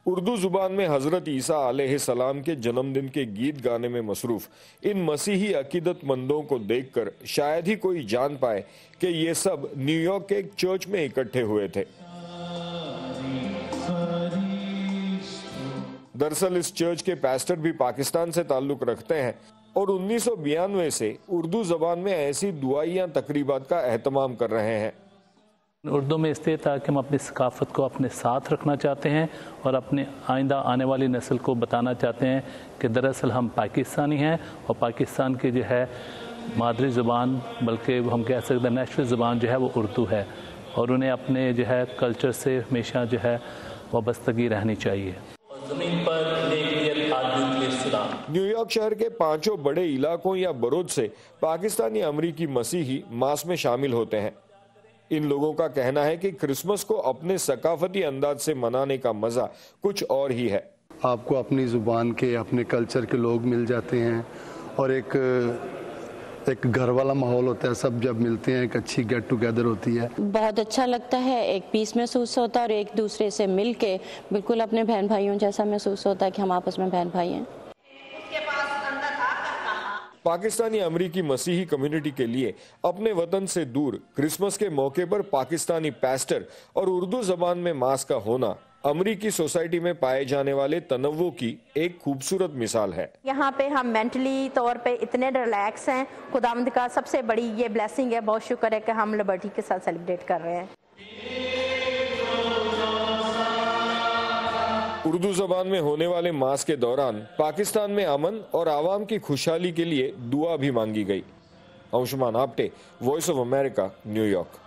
اردو زبان میں حضرت عیسیٰ علیہ السلام کے جنم دن کے گیت گانے میں مصروف ان مسیحی عقیدت مندوں کو دیکھ کر شاید ہی کوئی جان پائے کہ یہ سب نیو یارک کے ایک چرچ میں اکٹھے ہوئے تھے۔ دراصل اس چرچ کے پاسٹر بھی پاکستان سے تعلق رکھتے ہیں اور 1992 سے اردو زبان میں ایسی دعائیاں تقریبات کا اہتمام کر رہے ہیں۔ اردو میں اس لیے تاکہ ہم اپنی ثقافت کو اپنے ساتھ رکھنا چاہتے ہیں اور اپنے آئندہ آنے والی نسل کو بتانا چاہتے ہیں کہ دراصل ہم پاکستانی ہیں اور پاکستان کی جو ہے مادری زبان بلکہ ہم کہہ سکتے ہیں نیشنل زبان جو ہے وہ اردو ہے اور انہیں اپنے جو ہے کلچر سے ہمیشہ جو ہے وابستگی رہنی چاہیے۔ زمین پر نیو یارک شہر کے 5 بڑے علاقوں یا برود سے پاکستانی امریکی مسیحی ماس میں شامل ہوتے ہیں۔ ان لوگوں کا کہنا ہے کہ کرسمس کو اپنے ثقافتی انداز سے منانے کا مزہ کچھ اور ہی ہے۔ آپ کو اپنی زبان کے اپنے کلچر کے لوگ مل جاتے ہیں اور ایک گھر والا ماحول ہوتا ہے، سب جب ملتے ہیں ایک اچھی گیٹ ٹوگیدر ہوتی ہے۔ بہت اچھا لگتا ہے، ایک پیس محسوس ہوتا ہے اور ایک دوسرے سے مل کے بالکل اپنے بہن بھائیوں جیسا محسوس ہوتا ہے کہ ہم آپس میں بہن بھائی ہیں۔ پاکستانی امریکی مسیحی کمیونٹی کے لیے اپنے وطن سے دور کرسمس کے موقع پر پاکستانی پاسٹر اور اردو زبان میں ماس کا ہونا امریکی سوسائٹی میں پائے جانے والے تنوع کی ایک خوبصورت مثال ہے۔ یہاں پہ ہم مینٹلی طور پہ اتنے ریلیکس ہیں، خداوند کا سب سے بڑی یہ بلیسنگ ہے، بہت شکر ہے کہ ہم لبرٹی کے ساتھ سیلیبریٹ کر رہے ہیں۔ اردو زبان میں ہونے والے ماس کے دوران پاکستان میں امن اور عوام کی خوشحالی کے لیے دعا بھی مانگی گئی۔ Oshman Apte, voice of America, New York.